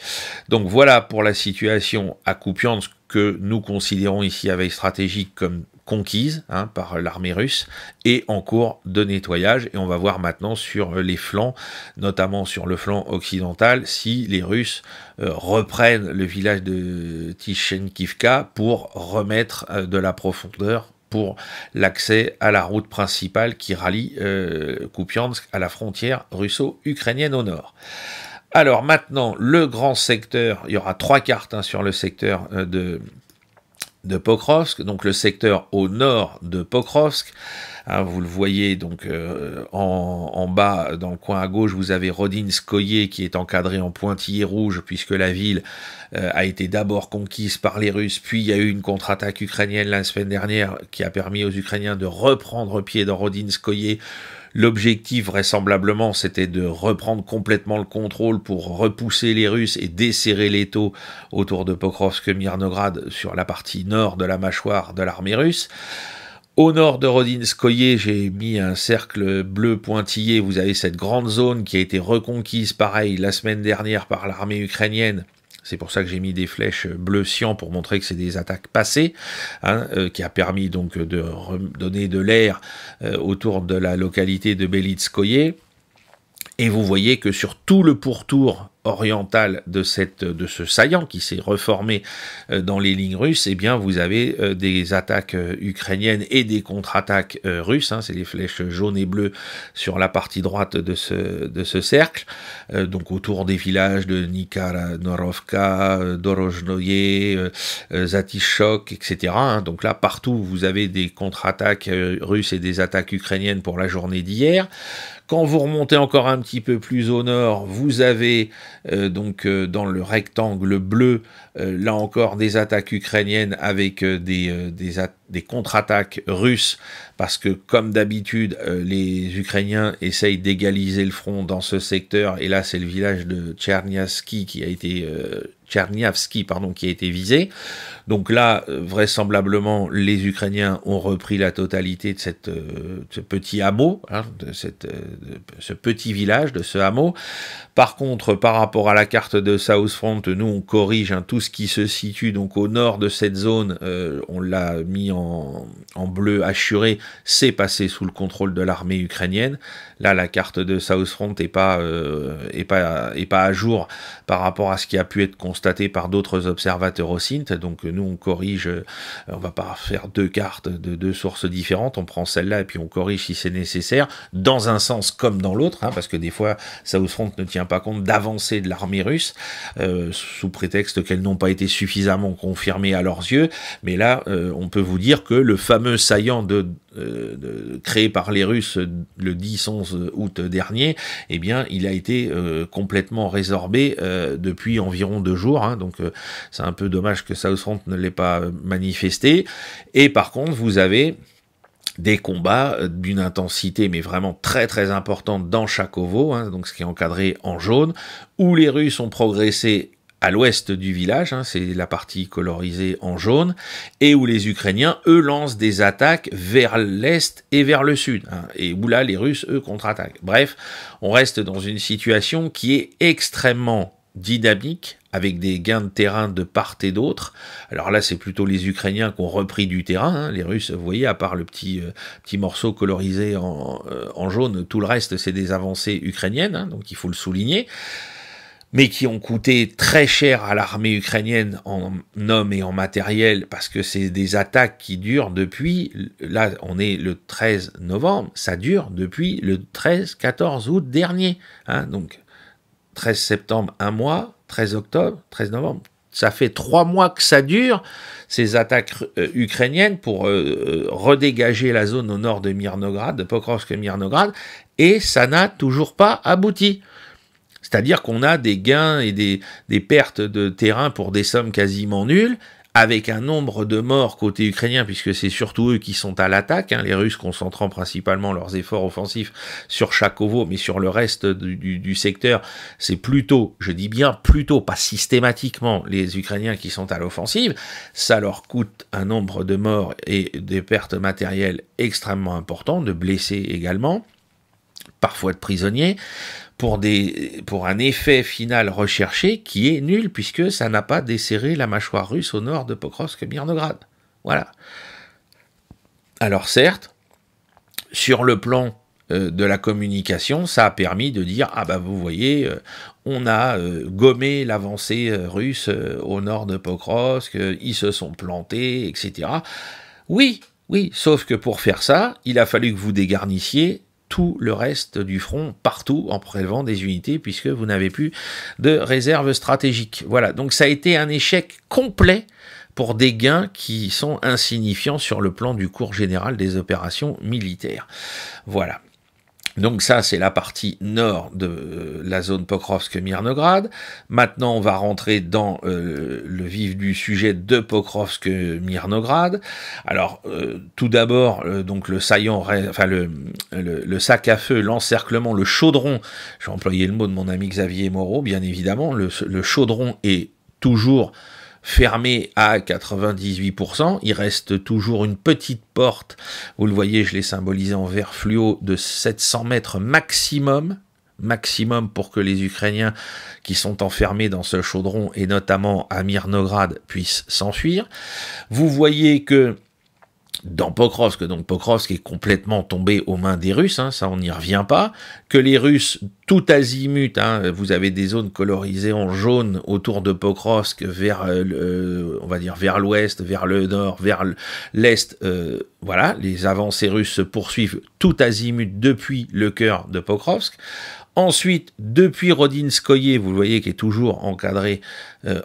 Donc voilà pour la situation à Kupiansk, que nous considérons ici avec stratégique comme conquise, hein, par l'armée russe, et en cours de nettoyage. Et on va voir maintenant sur les flancs, notamment sur le flanc occidental, si les Russes reprennent le village de Tichenkivka pour remettre de la profondeur pour l'accès à la route principale qui rallie Kupiansk à la frontière russo-ukrainienne au nord. Alors maintenant, le grand secteur, il y aura 3 cartes, hein, sur le secteur de Pokrovsk, donc le secteur au nord de Pokrovsk. Hein, vous le voyez donc en bas, dans le coin à gauche, vous avez Rodinskoye qui est encadré en pointillé rouge, puisque la ville a été d'abord conquise par les Russes, puis il y a eu une contre-attaque ukrainienne la semaine dernière qui a permis aux Ukrainiens de reprendre pied dans Rodinskoye. L'objectif, vraisemblablement, c'était de reprendre complètement le contrôle pour repousser les Russes et desserrer l'étau autour de Pokrovsk-Mirnograd sur la partie nord de la mâchoire de l'armée russe. Au nord de Rodinskoye, j'ai mis un cercle bleu pointillé. Vous avez cette grande zone qui a été reconquise, pareil, la semaine dernière par l'armée ukrainienne. C'est pour ça que j'ai mis des flèches bleu cyan pour montrer que c'est des attaques passées, hein, qui a permis donc de donner de l'air autour de la localité de Belitskoye. Et vous voyez que sur tout le pourtour oriental de ce saillant qui s'est reformé dans les lignes russes, eh bien vous avez des attaques ukrainiennes et des contre-attaques russes, hein, c'est les flèches jaunes et bleues sur la partie droite de ce cercle, donc autour des villages de Nikanorovka, Dorojnoye, Zatishok, etc. Hein, donc là, partout, vous avez des contre-attaques russes et des attaques ukrainiennes pour la journée d'hier. Quand vous remontez encore un petit peu plus au nord, vous avez dans le rectangle bleu, là encore des attaques ukrainiennes avec des contre-attaques russes, parce que comme d'habitude, les Ukrainiens essayent d'égaliser le front dans ce secteur, et là c'est le village de Tcherniavski qui a été visé. Donc là, vraisemblablement, les Ukrainiens ont repris la totalité de ce petit hameau, hein, de ce petit village, de ce hameau. Par contre, par rapport à la carte de South Front, nous on corrige tout ce qui se situe donc au nord de cette zone, on l'a mis en bleu hachuré, c'est passé sous le contrôle de l'armée ukrainienne. Là, la carte de South Front est pas à jour par rapport à ce qui a pu être constaté par d'autres observateurs au SINT. Donc nous on corrige, on va pas faire deux cartes de deux sources différentes, on prend celle-là et puis on corrige si c'est nécessaire, dans un sens comme dans l'autre, hein, parce que des fois South Front ne tient pas compte d'avancée de l'armée russe, sous prétexte qu'elles n'ont pas été suffisamment confirmées à leurs yeux. Mais là, on peut vous dire que le fameux saillant créé par les Russes le 10-11 août dernier, eh bien, il a été complètement résorbé depuis environ 2 jours. Hein, donc, c'est un peu dommage que South Front ne l'ait pas manifesté. Et par contre, vous avez des combats d'une intensité mais vraiment très très importante dans Chakovo, hein, donc ce qui est encadré en jaune, où les Russes ont progressé à l'ouest du village, hein, c'est la partie colorisée en jaune, et où les Ukrainiens, eux, lancent des attaques vers l'est et vers le sud, hein, et où là, les Russes, eux, contre-attaquent. Bref, on reste dans une situation qui est extrêmement dynamique, avec des gains de terrain de part et d'autre. Alors là, c'est plutôt les Ukrainiens qui ont repris du terrain, hein. Les Russes, vous voyez, à part le petit morceau colorisé en jaune, tout le reste, c'est des avancées ukrainiennes, hein, donc il faut le souligner, mais qui ont coûté très cher à l'armée ukrainienne en hommes et en matériel, parce que c'est des attaques qui durent depuis, là on est le 13 novembre, ça dure depuis le 13-14 août dernier, hein, donc 13 septembre, 1 mois, 13 octobre, 13 novembre, ça fait 3 mois que ça dure, ces attaques ukrainiennes pour redégager la zone au nord de Mirnograd, de Pokrovsk-Mirnograd, et ça n'a toujours pas abouti. C'est-à-dire qu'on a des gains et des pertes de terrain pour des sommes quasiment nulles, avec un nombre de morts côté ukrainien, puisque c'est surtout eux qui sont à l'attaque, hein, les Russes concentrant principalement leurs efforts offensifs sur Chakovo, mais sur le reste du secteur, c'est plutôt, je dis bien plutôt, pas systématiquement, les Ukrainiens qui sont à l'offensive. Ça leur coûte un nombre de morts et des pertes matérielles extrêmement importantes, de blessés également, parfois de prisonniers, pour un effet final recherché qui est nul, puisque ça n'a pas desserré la mâchoire russe au nord de Pokrovsk-Mirnograd. Voilà. Alors certes, sur le plan de la communication, ça a permis de dire « Ah bah vous voyez, on a gommé l'avancée russe au nord de Pokrovsk, ils se sont plantés, etc. » Oui, sauf que pour faire ça, il a fallu que vous dégarnissiez tout le reste du front, partout, en prélevant des unités, puisque vous n'avez plus de réserve stratégique. Voilà, donc ça a été un échec complet pour des gains qui sont insignifiants sur le plan du cours général des opérations militaires. Voilà. Donc ça, c'est la partie nord de la zone Pokrovsk-Mirnograd. Maintenant, on va rentrer dans le vif du sujet de Pokrovsk-Mirnograd. Alors, tout d'abord, donc le saillant, enfin le sac à feu, l'encerclement, le chaudron. Je vais employer le mot de mon ami Xavier Moreau, bien évidemment. Le chaudron est toujours fermé à 98%, il reste toujours une petite porte, vous le voyez, je l'ai symbolisé en vert fluo, de 700 mètres maximum pour que les Ukrainiens qui sont enfermés dans ce chaudron, et notamment à Mirnograd, puissent s'enfuir. Vous voyez que dans Pokrovsk, donc Pokrovsk est complètement tombé aux mains des Russes, hein, ça on n'y revient pas, que les Russes, tout azimut, hein, vous avez des zones colorisées en jaune autour de Pokrovsk vers, on va dire vers l'ouest, vers le nord, vers l'est, voilà, les avancées russes se poursuivent tout azimut depuis le cœur de Pokrovsk. Ensuite, depuis Rodinskoye, vous le voyez, qui est toujours encadré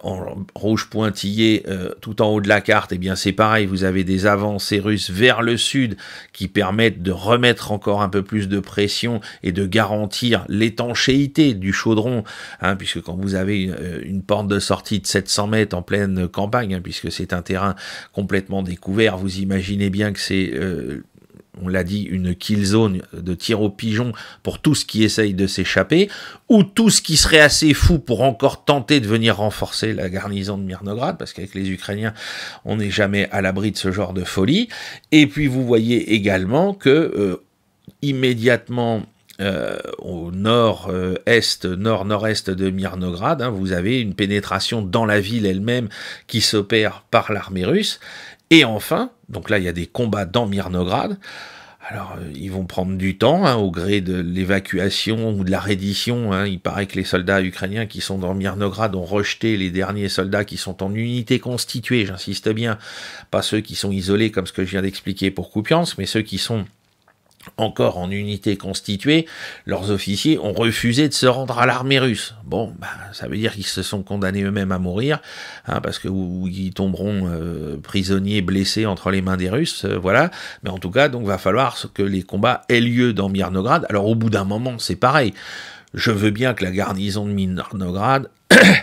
en rouge pointillé tout en haut de la carte, et eh bien c'est pareil, vous avez des avancées russes vers le sud qui permettent de remettre encore un peu plus de pression et de garantir l'étanchéité du chaudron, hein, puisque quand vous avez une porte de sortie de 700 mètres en pleine campagne, hein, puisque c'est un terrain complètement découvert, vous imaginez bien que c'est... on l'a dit, une kill zone de tir au pigeon pour tout ce qui essaye de s'échapper, ou tout ce qui serait assez fou pour encore tenter de venir renforcer la garnison de Mirnograd, parce qu'avec les Ukrainiens, on n'est jamais à l'abri de ce genre de folie. Et puis vous voyez également que immédiatement au nord-est, nord-nord-est de Mirnograd, hein, vous avez une pénétration dans la ville elle-même qui s'opère par l'armée russe. Et enfin, donc là il y a des combats dans Mirnograd, alors ils vont prendre du temps, hein, au gré de l'évacuation ou de la reddition, hein. Il paraît que les soldats ukrainiens qui sont dans Mirnograd ont rejeté les derniers soldats qui sont en unité constituée, j'insiste bien, pas ceux qui sont isolés comme ce que je viens d'expliquer pour Kupiansk, mais ceux qui sont encore en unité constituée, leurs officiers ont refusé de se rendre à l'armée russe. Bon, bah, ça veut dire qu'ils se sont condamnés eux-mêmes à mourir, hein, parce que ou ils tomberont prisonniers, blessés entre les mains des Russes, voilà. Mais en tout cas, donc, va falloir que les combats aient lieu dans Mirnograd. Alors, au bout d'un moment, c'est pareil. Je veux bien que la garnison de Mirnograd,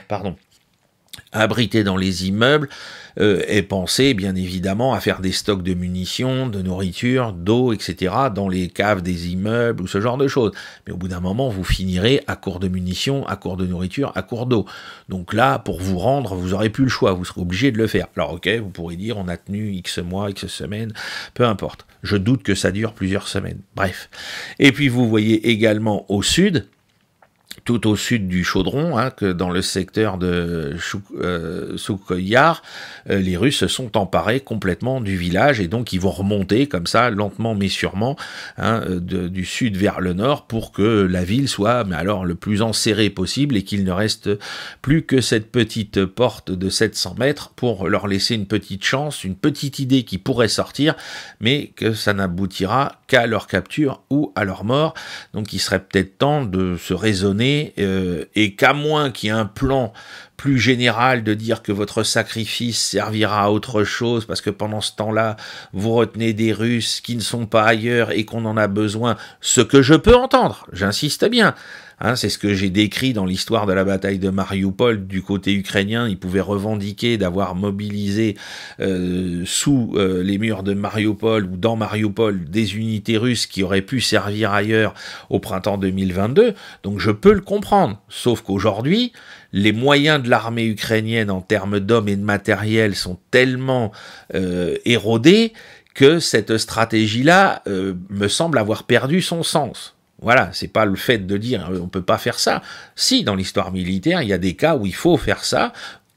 pardon, abritée dans les immeubles, est pensé bien évidemment à faire des stocks de munitions, de nourriture, d'eau, etc. dans les caves des immeubles ou ce genre de choses. Mais au bout d'un moment, vous finirez à court de munitions, à court de nourriture, à court d'eau. Donc là, pour vous rendre, vous n'aurez plus le choix, vous serez obligé de le faire. Alors ok, vous pourrez dire on a tenu X mois, X semaines, peu importe. Je doute que ça dure plusieurs semaines. Bref. Et puis vous voyez également au sud, tout au sud du chaudron, hein, que dans le secteur de Soukhoyar, les Russes se sont emparés complètement du village et donc ils vont remonter comme ça, lentement mais sûrement, hein, du sud vers le nord pour que la ville soit mais alors le plus enserrée possible et qu'il ne reste plus que cette petite porte de 700 mètres pour leur laisser une petite chance, une petite idée qui pourrait sortir, mais que ça n'aboutira qu'à leur capture ou à leur mort. Donc il serait peut-être temps de se raisonner et qu'à moins qu'il y ait un plan plus général de dire que votre sacrifice servira à autre chose parce que pendant ce temps-là, vous retenez des Russes qui ne sont pas ailleurs et qu'on en a besoin, ce que je peux entendre, j'insiste bien. Hein, c'est ce que j'ai décrit dans l'histoire de la bataille de Mariupol. Du côté ukrainien, ils pouvaient revendiquer d'avoir mobilisé sous les murs de Mariupol ou dans Mariupol des unités russes qui auraient pu servir ailleurs au printemps 2022. Donc je peux le comprendre. Sauf qu'aujourd'hui, les moyens de l'armée ukrainienne en termes d'hommes et de matériel sont tellement érodés que cette stratégie-là me semble avoir perdu son sens. Voilà, c'est pas le fait de dire on peut pas faire ça. Si, dans l'histoire militaire, il y a des cas où il faut faire ça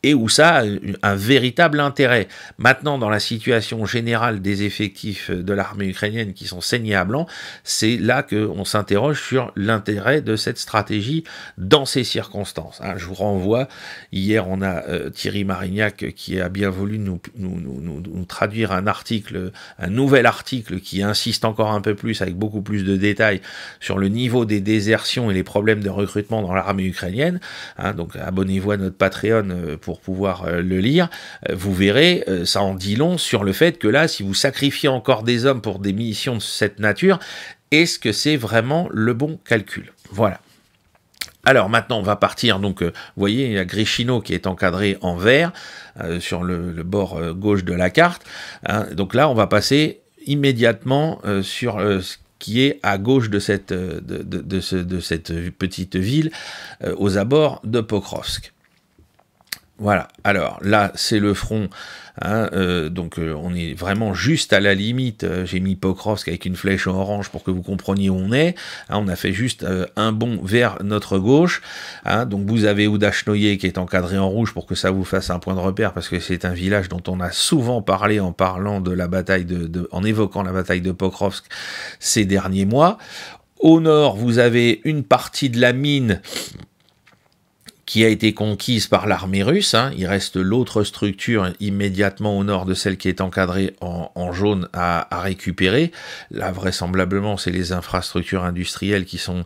et où ça a un véritable intérêt. Maintenant, dans la situation générale des effectifs de l'armée ukrainienne qui sont saignés à blanc, c'est là qu'on s'interroge sur l'intérêt de cette stratégie dans ces circonstances. Hein, je vous renvoie, hier on a Thierry Marignac qui a bien voulu nous traduire un article, un nouvel article qui insiste encore un peu plus, avec beaucoup plus de détails, sur le niveau des désertions et les problèmes de recrutement dans l'armée ukrainienne. Hein, donc abonnez-vous à notre Patreon pour pour pouvoir le lire, vous verrez, ça en dit long sur le fait que là, si vous sacrifiez encore des hommes pour des missions de cette nature, est-ce que c'est vraiment le bon calcul? Voilà. Alors maintenant, on va partir, donc vous voyez, il y a Gréchino qui est encadré en vert sur le bord gauche de la carte. Hein. Donc là, on va passer immédiatement sur ce qui est à gauche de cette, cette petite ville, aux abords de Pokrovsk. Voilà, alors là c'est le front, hein, donc on est vraiment juste à la limite, j'ai mis Pokrovsk avec une flèche en orange pour que vous compreniez où on est, hein, on a fait juste un bond vers notre gauche, hein, donc vous avez Oudachnoye qui est encadré en rouge pour que ça vous fasse un point de repère, parce que c'est un village dont on a souvent parlé en parlant de la bataille en évoquant la bataille de Pokrovsk ces derniers mois. Au nord, vous avez une partie de la mine qui a été conquise par l'armée russe, hein. Il reste l'autre structure immédiatement au nord de celle qui est encadrée en jaune à récupérer. Là, vraisemblablement, c'est les infrastructures industrielles qui sont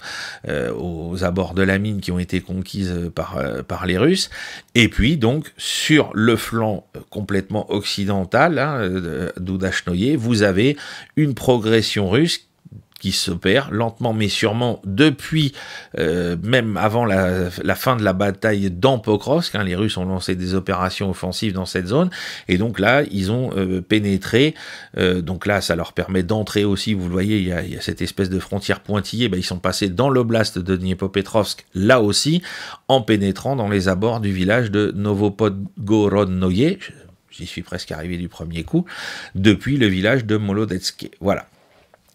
aux abords de la mine qui ont été conquises par les Russes. Et puis, donc, sur le flanc complètement occidental, hein, d'Oudachnoye, vous avez une progression russe qui s'opère lentement mais sûrement depuis même avant la fin de la bataille dans Pokrovsk, hein, les Russes ont lancé des opérations offensives dans cette zone, et donc là, ils ont pénétré, donc là, ça leur permet d'entrer aussi, vous le voyez, il y a cette espèce de frontière pointillée, ils sont passés dans l'oblast de Dniepopetrovsk, là aussi, en pénétrant dans les abords du village de Novopodgorodnoye, j'y suis presque arrivé du premier coup, depuis le village de Molodetske, voilà.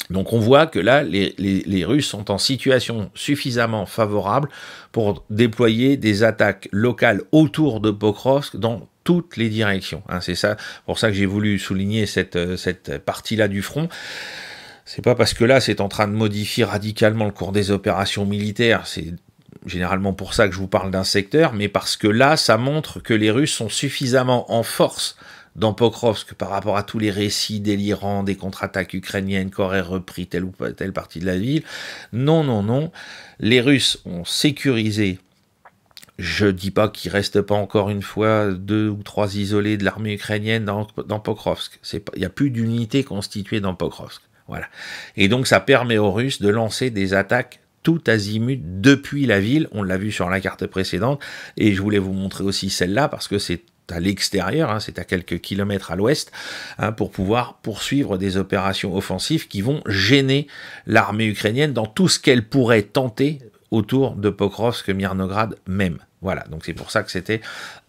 Donc on voit que là, les Russes sont en situation suffisamment favorable pour déployer des attaques locales autour de Pokrovsk dans toutes les directions. Hein, c'est ça, pour ça que j'ai voulu souligner cette partie-là du front. C'est pas parce que là, c'est en train de modifier radicalement le cours des opérations militaires, c'est généralement pour ça que je vous parle d'un secteur, mais parce que là, ça montre que les Russes sont suffisamment en force dans Pokrovsk par rapport à tous les récits délirants des contre-attaques ukrainiennes qu'aurait repris telle ou telle partie de la ville. Non, non, non. Les Russes ont sécurisé. Je dis pas qu'il reste pas encore une fois 2 ou 3 isolés de l'armée ukrainienne dans Pokrovsk. Il n'y a plus d'unité constituée dans Pokrovsk. Voilà. Et donc ça permet aux Russes de lancer des attaques tout azimut depuis la ville. On l'a vu sur la carte précédente. Et je voulais vous montrer aussi celle-là parce que c'est à l'extérieur, hein, c'est à quelques kilomètres à l'ouest, hein, pour pouvoir poursuivre des opérations offensives qui vont gêner l'armée ukrainienne dans tout ce qu'elle pourrait tenter autour de Pokrovsk, Mirnograd même. Voilà, donc c'est pour ça que c'était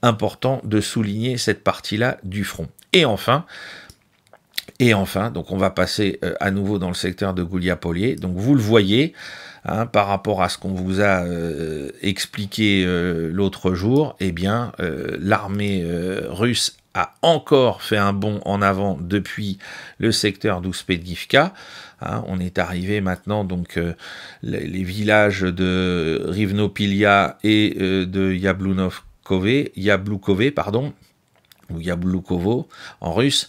important de souligner cette partie-là du front. Et enfin, donc on va passer à nouveau dans le secteur de Gouliapolye. Donc vous le voyez, hein, par rapport à ce qu'on vous a expliqué l'autre jour, eh bien l'armée russe a encore fait un bond en avant depuis le secteur d'Ouspedivka. Hein, on est arrivé maintenant, donc les villages de Rivnopilia et de Yabloukove, pardon, ou Yabloukovo en russe,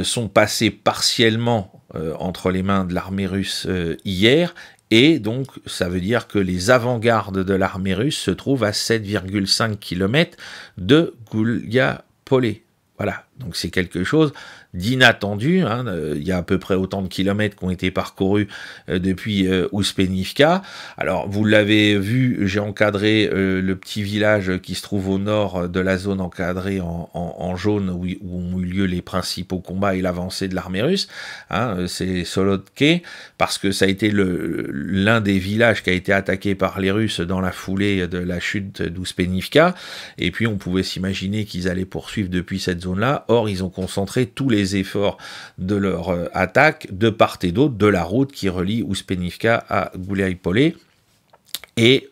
sont passés partiellement entre les mains de l'armée russe hier, et donc ça veut dire que les avant-gardes de l'armée russe se trouvent à 7,5 km de Gouliapolye. Voilà, donc c'est quelque chose d'inattendu, hein. Il y a à peu près autant de kilomètres qui ont été parcourus depuis Ouspenivka. Alors vous l'avez vu, j'ai encadré le petit village qui se trouve au nord de la zone encadrée en jaune où ont eu lieu les principaux combats et l'avancée de l'armée russe, hein, c'est Solodke, parce que ça a été l'un des villages qui a été attaqué par les Russes dans la foulée de la chute d'Ouspenivka, et puis on pouvait s'imaginer qu'ils allaient poursuivre depuis cette zone-là. Or ils ont concentré tous les efforts de leur attaque de part et d'autre de la route qui relie Ouspenivka à Gouliapolye. Et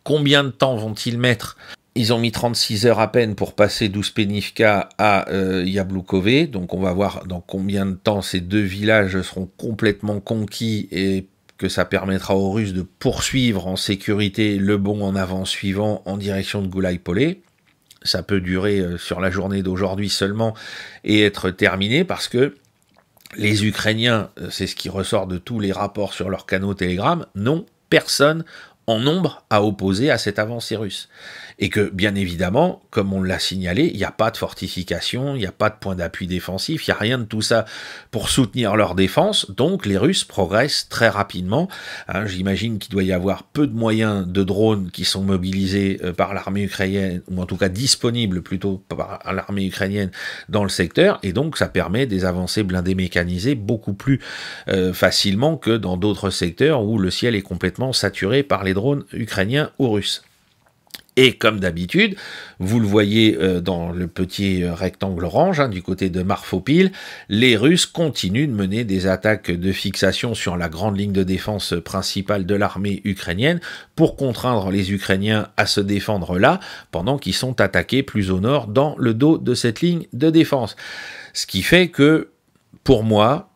combien de temps vont-ils mettre? Ils ont mis 36 heures à peine pour passer d'Ouspenivka à Yabloukove, donc on va voir dans combien de temps ces deux villages seront complètement conquis et que ça permettra aux Russes de poursuivre en sécurité le bond en avant suivant en direction de Gouliapolye. Ça peut durer sur la journée d'aujourd'hui seulement et être terminé parce que les Ukrainiens, c'est ce qui ressort de tous les rapports sur leurs canaux Telegram, n'ont personne en nombre à opposer à cette avancée russe. Et que, bien évidemment, comme on l'a signalé, il n'y a pas de fortification, il n'y a pas de point d'appui défensif, il n'y a rien de tout ça pour soutenir leur défense, donc les Russes progressent très rapidement. Hein, j'imagine qu'il doit y avoir peu de moyens de drones qui sont mobilisés par l'armée ukrainienne, ou en tout cas disponibles plutôt par l'armée ukrainienne dans le secteur, et donc ça permet des avancées blindées mécanisées beaucoup plus facilement que dans d'autres secteurs où le ciel est complètement saturé par les drones ukrainiens ou russes. Et comme d'habitude, vous le voyez dans le petit rectangle orange, hein, du côté de Marfopil, les Russes continuent de mener des attaques de fixation sur la grande ligne de défense principale de l'armée ukrainienne pour contraindre les Ukrainiens à se défendre là, pendant qu'ils sont attaqués plus au nord dans le dos de cette ligne de défense. Ce qui fait que, pour moi,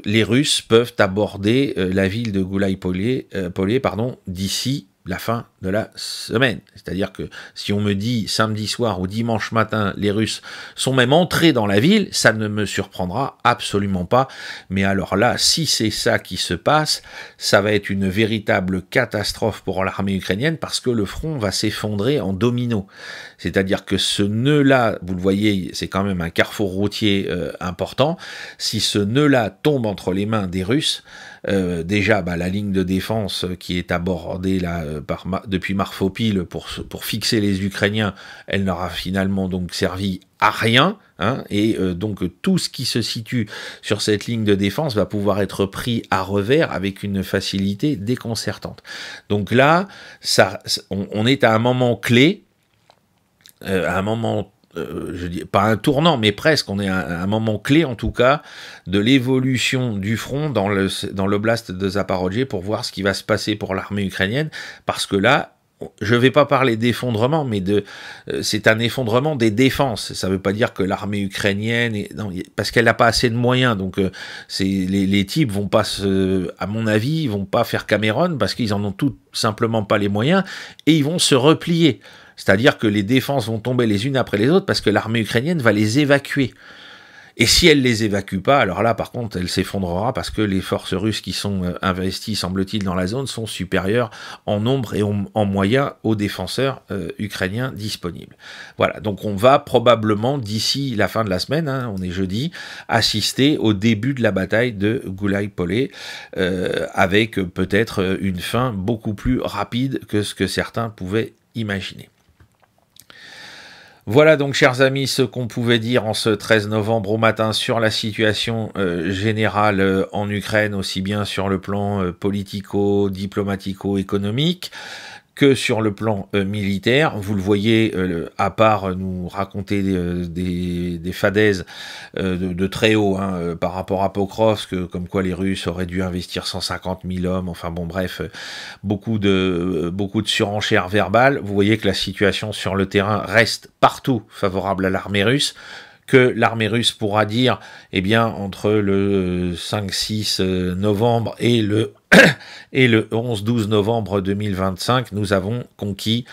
les Russes peuvent aborder la ville de Goulaï-Polé d'ici la fin de la semaine. C'est-à-dire que si on me dit samedi soir ou dimanche matin, les Russes sont même entrés dans la ville, ça ne me surprendra absolument pas. Mais alors là, si c'est ça qui se passe, ça va être une véritable catastrophe pour l'armée ukrainienne parce que le front va s'effondrer en domino. C'est-à-dire que ce nœud-là, vous le voyez, c'est quand même un carrefour routier important. Si ce nœud-là tombe entre les mains des Russes, déjà la ligne de défense qui est abordée là depuis Marfopil pour fixer les Ukrainiens, elle n'aura finalement donc servi à rien, hein, et donc tout ce qui se situe sur cette ligne de défense va pouvoir être pris à revers avec une facilité déconcertante. Donc là, on est à un moment clé, à un moment je dis pas un tournant, mais presque, on est à un moment clé en tout cas de l'évolution du front dans l'oblast de Zaporojye pour voir ce qui va se passer pour l'armée ukrainienne, parce que là, je ne vais pas parler d'effondrement, mais c'est un effondrement des défenses. Ça ne veut pas dire que l'armée ukrainienne, non, parce qu'elle n'a pas assez de moyens, donc les types vont pas à mon avis, ils vont pas faire Cameron parce qu'ils en ont tout simplement pas les moyens et ils vont se replier. C'est-à-dire que les défenses vont tomber les unes après les autres parce que l'armée ukrainienne va les évacuer. Et si elle les évacue pas, alors là, par contre, elle s'effondrera parce que les forces russes qui sont investies, semble-t-il, dans la zone sont supérieures en nombre et en moyens aux défenseurs ukrainiens disponibles. Voilà, donc on va probablement, d'ici la fin de la semaine, hein, on est jeudi, assister au début de la bataille de Goulaï-Polé, avec peut-être une fin beaucoup plus rapide que ce que certains pouvaient imaginer. Voilà donc, chers amis, ce qu'on pouvait dire en ce 13 novembre au matin sur la situation générale en Ukraine, aussi bien sur le plan politico, diplomatico-économique, que sur le plan militaire. Vous le voyez, à part nous raconter des fadaises de très haut par rapport à Pokrovsk, comme quoi les Russes auraient dû investir 150 000 hommes, enfin bon bref, beaucoup de surenchères verbales. Vous voyez que la situation sur le terrain reste partout favorable à l'armée russe, que l'armée russe pourra dire, eh bien, entre le 5-6 novembre et le 11-12 novembre 2025, nous avons conquis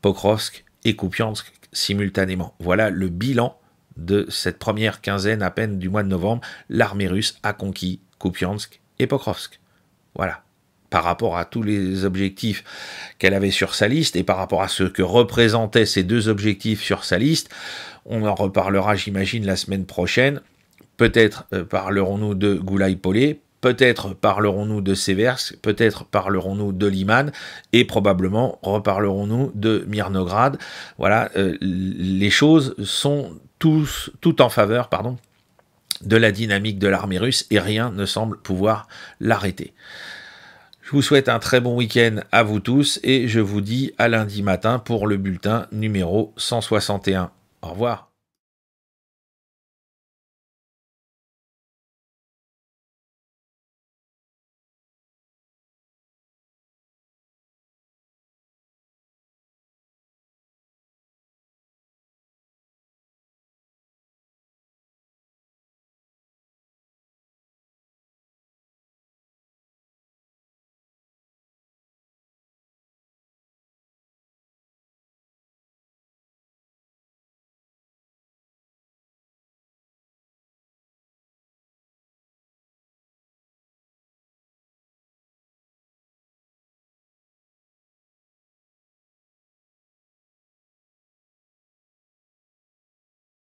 Pokrovsk et Kupiansk simultanément. Voilà le bilan de cette première quinzaine à peine du mois de novembre. L'armée russe a conquis Kupiansk et Pokrovsk. Voilà. Par rapport à tous les objectifs qu'elle avait sur sa liste et par rapport à ce que représentaient ces deux objectifs sur sa liste, on en reparlera, j'imagine, la semaine prochaine. Peut-être parlerons-nous de Goulaï-Polé, peut-être parlerons-nous de Seversk, peut-être parlerons-nous de Liman, et probablement reparlerons-nous de Mirnograd. Voilà, les choses sont tout en faveur, de la dynamique de l'armée russe, et rien ne semble pouvoir l'arrêter. Je vous souhaite un très bon week-end à vous tous, et je vous dis à lundi matin pour le bulletin numéro 161. Au revoir.